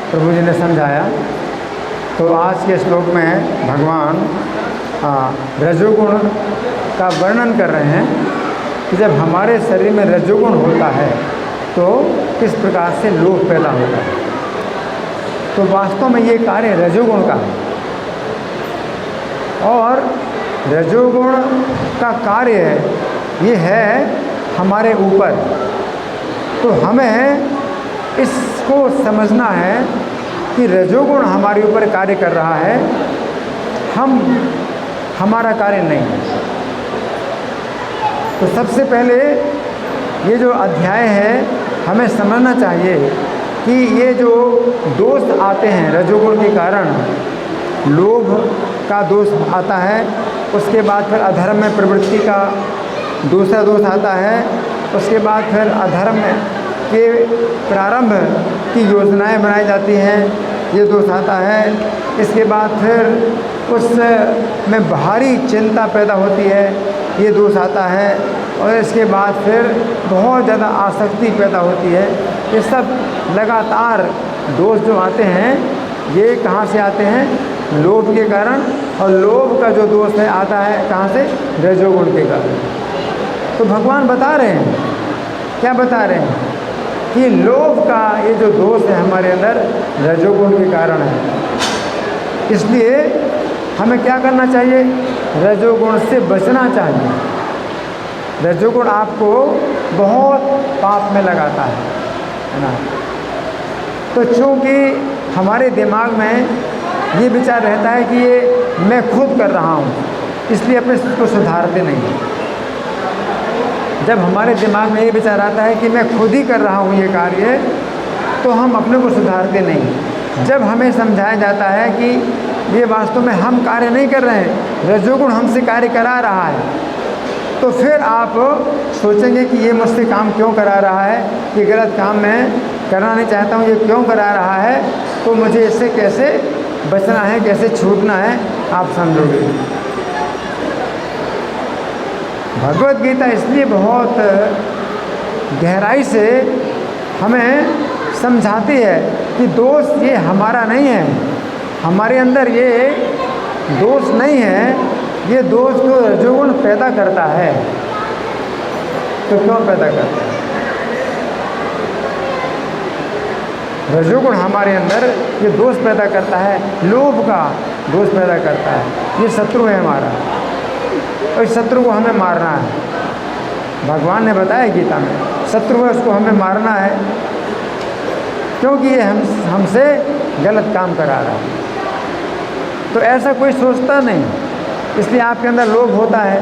प्रभु जी ने समझाया। तो आज के श्लोक में भगवान रजोगुण का वर्णन कर रहे हैं कि जब हमारे शरीर में रजोगुण होता है तो किस प्रकार से लोभ पैदा होता है। तो वास्तव में ये कार्य रजोगुण का है और रजोगुण का कार्य ये है हमारे ऊपर। तो हमें इसको समझना है कि रजोगुण हमारे ऊपर कार्य कर रहा है, हमारा कार्य नहीं है। तो सबसे पहले ये जो अध्याय है हमें समझना चाहिए कि ये जो दोष आते हैं रजोगुण के कारण, लोभ का दोष आता है, उसके बाद फिर अधर्म में प्रवृत्ति का दूसरा दोष आता है, उसके बाद फिर अधर्म के प्रारंभ की योजनाएं बनाई जाती हैं, ये दोष आता है। इसके बाद फिर उसमें भारी चिंता पैदा होती है, ये दोष आता है। और इसके बाद फिर बहुत ज़्यादा आसक्ति पैदा होती है। ये सब लगातार दोष जो आते हैं ये कहाँ से आते हैं? लोभ के कारण। और लोभ का जो दोष है आता है कहाँ से? रजोगुण के कारण। तो भगवान बता रहे हैं, क्या बता रहे हैं? कि लोभ का ये जो दोष है हमारे अंदर रजोगुण के कारण है। इसलिए हमें क्या करना चाहिए? रजोगुण से बचना चाहिए। रजोगुण आपको बहुत पाप में लगाता है ना। तो चूँकि हमारे दिमाग में ये विचार रहता है कि ये मैं खुद कर रहा हूँ, इसलिए अपने को सुधारते नहीं। जब हमारे दिमाग में ये विचार आता है कि मैं खुद ही कर रहा हूँ ये कार्य, तो हम अपने को सुधारते नहीं। जब हमें समझाया जाता है कि ये वास्तव में हम कार्य नहीं कर रहे हैं, रजोगुण हमसे कार्य करा रहा है, तो फिर आप सोचेंगे कि ये मुझसे काम क्यों करा रहा है, ये गलत काम मैं करना नहीं चाहता हूँ, ये क्यों करा रहा है, तो मुझे इससे कैसे बचना है, कैसे छूटना है, आप समझोगे। भगवत गीता इसलिए बहुत गहराई से हमें समझाती है कि दोष ये हमारा नहीं है, हमारे अंदर ये दोष नहीं है, ये दोष तो रजोगुण पैदा करता है। तो क्यों पैदा करता है? रजोगुण हमारे अंदर ये दोष पैदा करता है, लोभ का दोष पैदा करता है। ये शत्रु है हमारा और इस शत्रु को हमें मारना है। भगवान ने बताया गीता में, शत्रु है उसको हमें मारना है, क्योंकि ये हमसे गलत काम करा रहा है। तो ऐसा कोई सोचता नहीं, इसलिए आपके अंदर लोभ होता है,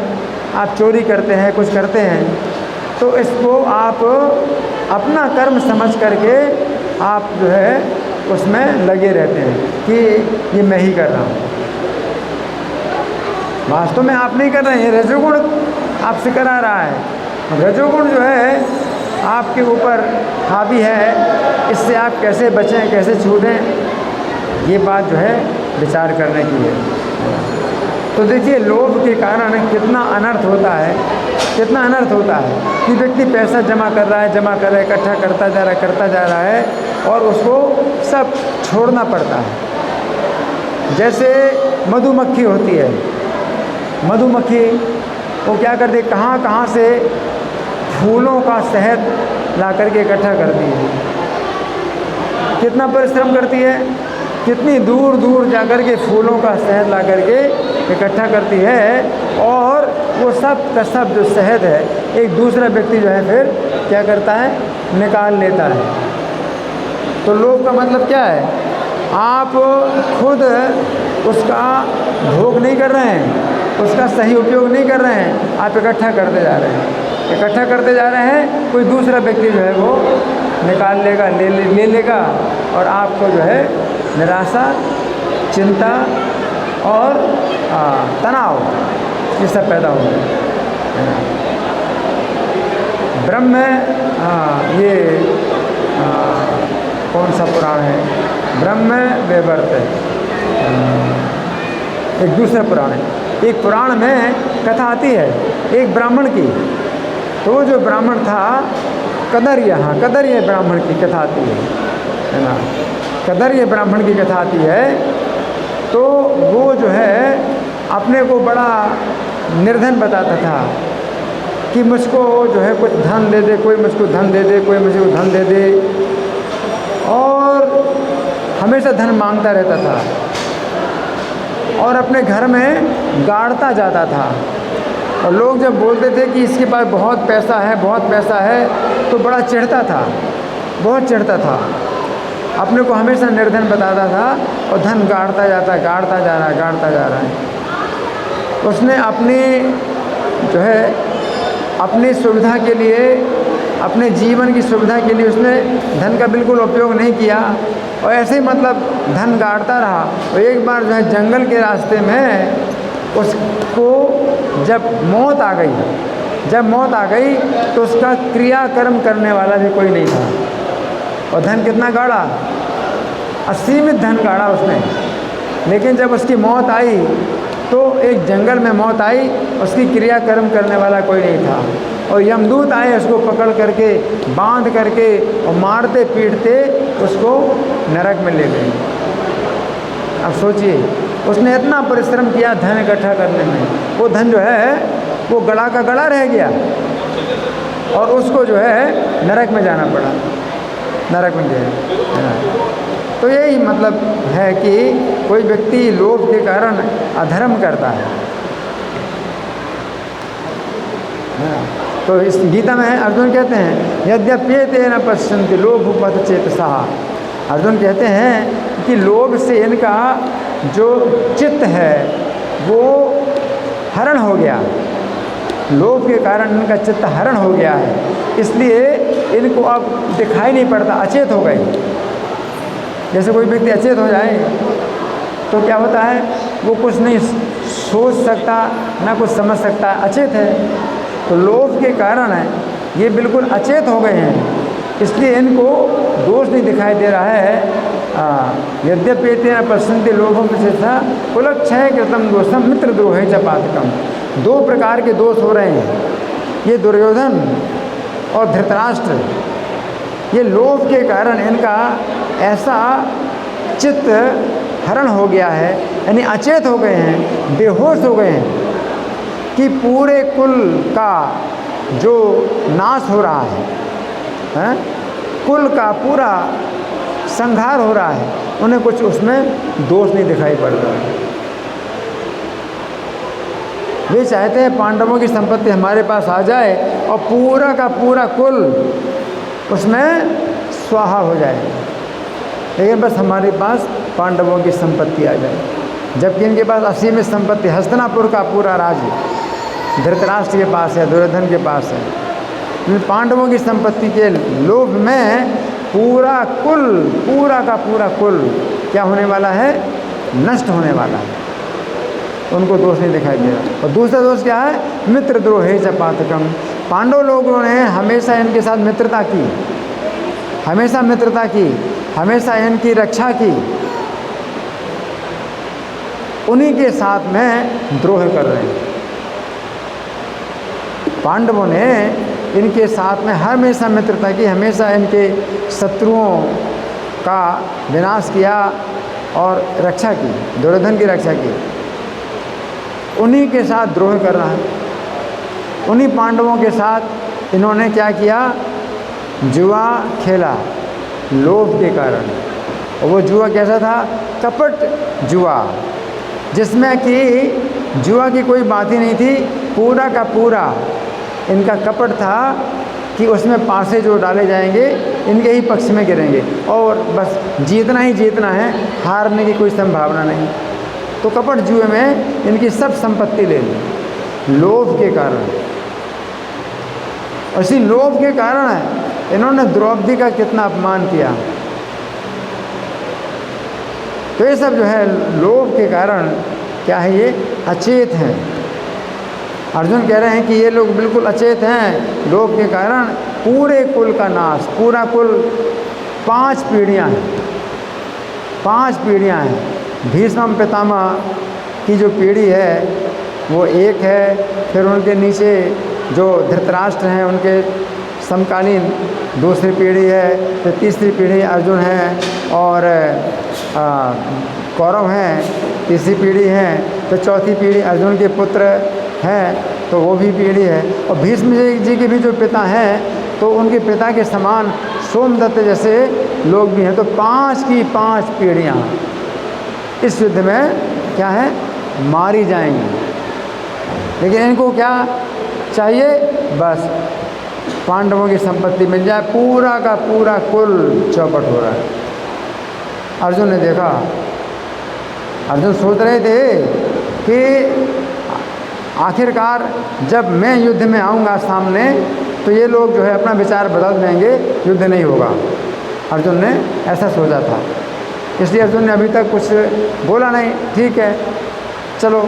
आप चोरी करते हैं, कुछ करते हैं, तो इसको आप अपना कर्म समझ करके आप जो है उसमें लगे रहते हैं कि ये मैं ही कर रहा हूँ। वास्तव में आप नहीं कर रहे हैं, रजोगुण आपसे करा रहा है। रजोगुण जो है आपके ऊपर हावी है, इससे आप कैसे बचें, कैसे छूटें, ये बात जो है विचार करने की है। तो देखिए लोभ के कारण कितना अनर्थ होता है, कितना अनर्थ होता है कि व्यक्ति पैसा जमा कर रहा है, इकट्ठा करता जा रहा है और उसको सब छोड़ना पड़ता है। जैसे मधुमक्खी होती है, मधुमक्खी वो क्या करती है, कहाँ से फूलों का शहद ला करके इकट्ठा करती है, कितना परिश्रम करती है, कितनी दूर दूर जा कर के फूलों का शहद ला करके इकट्ठा करती है, और वो सब का सब जो शहद है एक दूसरा व्यक्ति जो है फिर क्या करता है, निकाल लेता है। तो लोभ का मतलब क्या है? आप खुद उसका भोग नहीं कर रहे हैं, उसका सही उपयोग नहीं कर रहे हैं, आप इकट्ठा करते जा रहे हैं, इकट्ठा करते जा रहे हैं। कोई दूसरा व्यक्ति जो है वो निकाल लेगा, ले लेगा, और आपको जो है निराशा, चिंता और तनाव ये सब पैदा हो गया। ब्रह्म ये कौन सा पुराण है? ब्रह्म वैवर्त है, एक दूसरा पुराण है। एक पुराण में कथा आती है एक ब्राह्मण की, तो जो ब्राह्मण था कदर्य, कदर्य ब्राह्मण की कथा आती है ना। कदर्य ब्राह्मण की कथा आती है, तो वो जो है अपने को बड़ा निर्धन बताता था कि मुझको जो है कुछ धन दे दे, कोई मुझको धन दे दे, कोई मुझको धन दे दे, और हमेशा धन मांगता रहता था और अपने घर में गाड़ता जाता था। और लोग जब बोलते थे कि इसके पास बहुत पैसा है, बहुत पैसा है, तो बड़ा चिढ़ता था, बहुत चिढ़ता था, अपने को हमेशा निर्धन बताता था और धन गाड़ता जाता, गाड़ता जा रहा है, गाड़ता जा रहा है। उसने अपनी जो है अपनी सुविधा के लिए, अपने जीवन की सुविधा के लिए उसने धन का बिल्कुल उपयोग नहीं किया और ऐसे ही मतलब धन गाड़ता रहा। और एक बार जो है जंगल के रास्ते में उसको जब मौत आ गई तो उसका क्रियाकर्म करने वाला भी कोई नहीं था। और धन कितना गाड़ा? असीमित धन गाड़ा उसने। लेकिन जब उसकी मौत आई तो एक जंगल में मौत आई, उसकी क्रियाकर्म करने वाला कोई नहीं था। और यमदूत आए उसको पकड़ करके, बांध करके और मारते पीटते उसको नरक में ले गए। अब सोचिए, उसने इतना परिश्रम किया धन इकट्ठा करने में, वो धन जो है वो गड़ा का गड़ा रह गया और उसको जो है नरक में जाना पड़ा, नरक में गया। तो यही मतलब है कि कोई व्यक्ति लोभ के कारण अधर्म करता है। तो इस गीता में अर्जुन कहते हैं यद्यप्येते न पश्यन्ति लोभोपहत चेतसः। अर्जुन कहते हैं कि लोभ से इनका जो चित्त है वो हरण हो गया, लोभ के कारण इनका चित्त हरण हो गया है, इसलिए इनको अब दिखाई नहीं पड़ता, अचेत हो गए। जैसे कोई व्यक्ति अचेत हो जाए तो क्या होता है, वो कुछ नहीं सोच सकता, ना कुछ समझ सकता, अचेत है। तो लोभ के कारण है ये बिल्कुल अचेत हो गए हैं, इसलिए इनको दोष नहीं दिखाई दे रहा है। यद्यप्येते न पश्यन्ति लोभम चेतसा कुलक्षय कृतम दोषम मित्रद्रोहे च पातकम। दो प्रकार के दोष हो रहे हैं, ये दुर्योधन और धृतराष्ट्र, ये लोभ के कारण इनका ऐसा चित्त हरण हो गया है, यानी अचेत हो गए हैं, बेहोश हो गए हैं कि पूरे कुल का जो नाश हो रहा है, कुल का पूरा संहार हो रहा है, उन्हें कुछ उसमें दोष नहीं दिखाई पड़ रहा है। वे चाहते हैं पांडवों की संपत्ति हमारे पास आ जाए और पूरा का पूरा कुल उसमें स्वाहा हो जाए, लेकिन बस हमारे पास पांडवों की संपत्ति आ जाए, जबकि इनके पास असीमित संपत्ति, हस्तिनापुर का पूरा राज्य धृतराष्ट्र के पास है, दुर्योधन के पास है। पांडवों की संपत्ति के लोभ में पूरा कुल, पूरा का पूरा कुल क्या होने वाला है, नष्ट होने वाला है, उनको दोष नहीं दिखाई दे रहा। और दूसरा दोष क्या है, मित्रद्रोहे च पातकम। पांडव लोगों ने हमेशा इनके साथ मित्रता की, हमेशा मित्रता की, हमेशा इनकी रक्षा की, उन्हीं के साथ में द्रोह कर रहे हैं। पांडवों ने इनके साथ में हमेशा मित्रता की, हमेशा इनके शत्रुओं का विनाश किया और रक्षा की, दुर्योधन की रक्षा की। उन्हीं के साथ द्रोह कर रहा है। उन्हीं पांडवों के साथ इन्होंने क्या किया, जुआ खेला लोभ के कारण। और वो जुआ कैसा था, कपट जुआ, जिसमें कि जुआ की कोई बात ही नहीं थी, पूरा का पूरा इनका कपट था कि उसमें पासे जो डाले जाएंगे इनके ही पक्ष में गिरेंगे और बस जीतना ही जीतना है, हारने की कोई संभावना नहीं। तो कपट जुए में इनकी सब संपत्ति ले ली लोभ के कारण। इसी लोभ के कारण है इन्होंने द्रौपदी का कितना अपमान किया। तो ये सब जो है लोभ के कारण क्या है, ये अचेत हैं। अर्जुन कह रहे हैं कि ये लोग बिल्कुल अचेत हैं, लोभ के कारण पूरे कुल का नाश, पूरा कुल 5 पीढ़ियाँ हैं, 5 पीढ़ियाँ हैं। भीष्म पितामह की जो पीढ़ी है वो एक है, फिर उनके नीचे जो धृतराष्ट्र हैं उनके समकालीन दूसरी पीढ़ी है, फिर तीसरी पीढ़ी अर्जुन है और कौरव हैं, तीसरी पीढ़ी है, तो चौथी पीढ़ी अर्जुन के पुत्र हैं, तो वो भी पीढ़ी है। और भीष्म जी के भी जो पिता हैं, तो उनके पिता के समान सोमदत्त जैसे लोग भी हैं। तो 5 की 5 पीढ़ियाँ इस युद्ध में क्या है, मारी जाएंगी। लेकिन इनको क्या चाहिए, बस पांडवों की संपत्ति मिल जाए। पूरा का पूरा कुल चौपट हो रहा है। अर्जुन ने देखा, अर्जुन सोच रहे थे कि आखिरकार जब मैं युद्ध में आऊँगा सामने, तो ये लोग जो है अपना विचार बदल देंगे, युद्ध नहीं होगा। अर्जुन ने ऐसा सोचा था, इसलिए अर्जुन ने अभी तक कुछ बोला नहीं। ठीक है, चलो,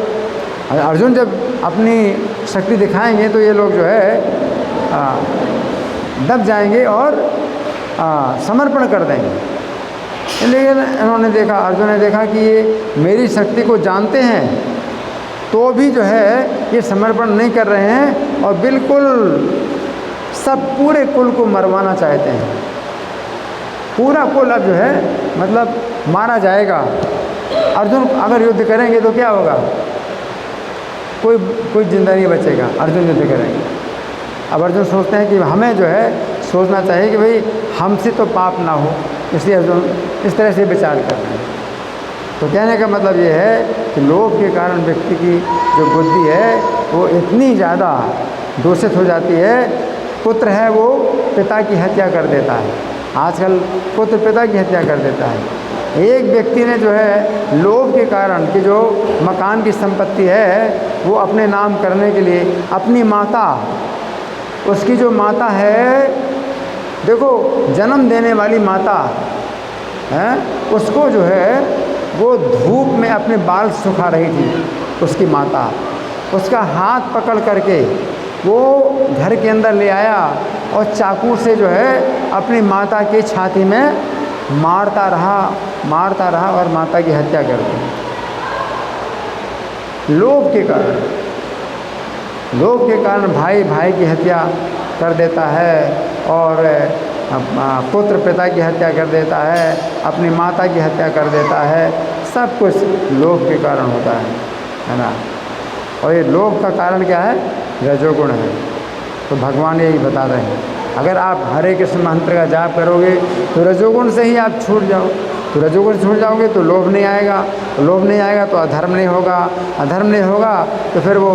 अर्जुन जब अपनी शक्ति दिखाएंगे तो ये लोग जो है दब जाएंगे और समर्पण कर देंगे। लेकिन इन्होंने देखा, अर्जुन ने देखा कि ये मेरी शक्ति को जानते हैं, तो भी जो है ये समर्पण नहीं कर रहे हैं और बिल्कुल सब पूरे कुल को मरवाना चाहते हैं। पूरा कुल अब जो है मतलब मारा जाएगा। अर्जुन अगर युद्ध करेंगे तो क्या होगा, कोई जिंदा नहीं बचेगा। अर्जुन युद्ध करेंगे। अब अर्जुन सोचते हैं कि हमें जो है सोचना चाहिए कि भाई हमसे तो पाप ना हो, इसलिए अर्जुन इस तरह से विचार कर रहे हैं। तो कहने का मतलब ये है कि लोभ के कारण व्यक्ति की जो बुद्धि है वो इतनी ज़्यादा दूषित हो जाती है। पुत्र है वो पिता की हत्या कर देता है। आजकल पुत्र पिता की हत्या कर देता है। एक व्यक्ति ने जो है लोभ के कारण कि जो मकान की संपत्ति है वो अपने नाम करने के लिए अपनी माता, उसकी जो माता है, देखो जन्म देने वाली माता है, उसको जो है वो धूप में अपने बाल सुखा रही थी। उसकी माता उसका हाथ पकड़ करके वो घर के अंदर ले आया और चाकू से जो है अपनी माता की छाती में मारता रहा और माता की हत्या कर दी। लोभ के कारण भाई भाई की हत्या कर देता है और पुत्र पिता की हत्या कर देता है, अपनी माता की हत्या कर देता है। सब कुछ लोभ के कारण होता है ना। और ये लोभ का कारण क्या है, रजोगुण है। तो भगवान यही बता रहे हैं, अगर आप हरे कृष्ण मंत्र का जाप करोगे तो रजोगुण से ही आप छूट जाओ। तो रजोगुण छूट जाओगे तो लोभ नहीं आएगा, लोभ नहीं आएगा तो अधर्म नहीं होगा, अधर्म नहीं होगा तो फिर वो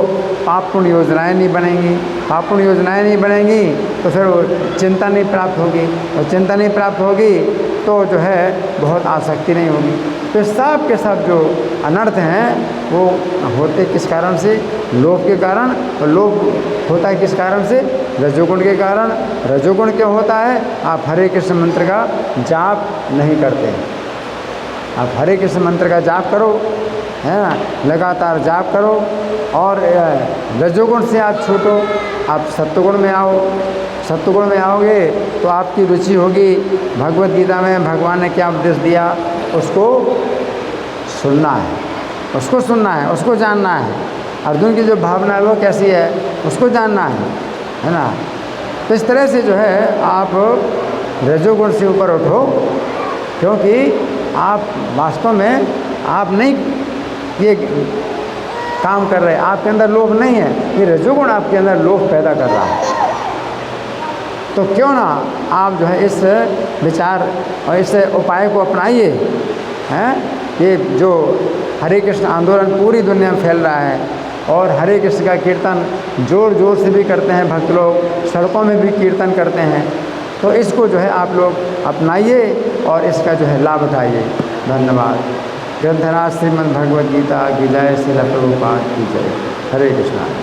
पाप पुण्य योजनाएँ नहीं बनेंगी, पाप पुण्य योजनाएँ नहीं बनेंगी तो फिर वो चिंता नहीं प्राप्त होगी, और चिंता नहीं प्राप्त होगी तो जो है बहुत आसक्ति नहीं होगी। तो सब के सब जो अनर्थ हैं वो होते किस कारण से, लोभ के कारण। और लोभ होता है किस कारण से, रजोगुण के कारण। रजोगुण क्यों होता है, आप हरे कृष्ण मंत्र का जाप नहीं करते। आप हरे कृष्ण मंत्र का जाप करो, है ना, लगातार जाप करो और रजोगुण से आप छूटो, आप सत्वगुण में आओ। सत्वगुण में आओगे तो आपकी रुचि होगी। भगवत गीता में भगवान ने क्या उपदेश दिया, उसको सुनना है, उसको सुनना है, उसको जानना है। अर्जुन की जो भावना है वो कैसी है, उसको जानना है ना। तो इस तरह से जो है आप रजोगुण से ऊपर उठो, क्योंकि आप वास्तव में आप नहीं ये काम कर रहे, आपके अंदर लोभ नहीं है, ये रजोगुण आपके अंदर लोभ पैदा कर रहा है। तो क्यों ना आप जो है इस विचार और इस उपाय को अपनाइए, हैं। ये जो हरे कृष्ण आंदोलन पूरी दुनिया में फैल रहा है और हरे कृष्ण का कीर्तन जोर जोर से भी करते हैं भक्त लोग, सड़कों में भी कीर्तन करते हैं। तो इसको जो है आप लोग अपनाइए और इसका जो है लाभ उठाइए। धन्यवाद। ग्रंथराज श्रीमद् भगवद गीता की जय, श्रील प्रभुपाद की जय। हरे कृष्णा।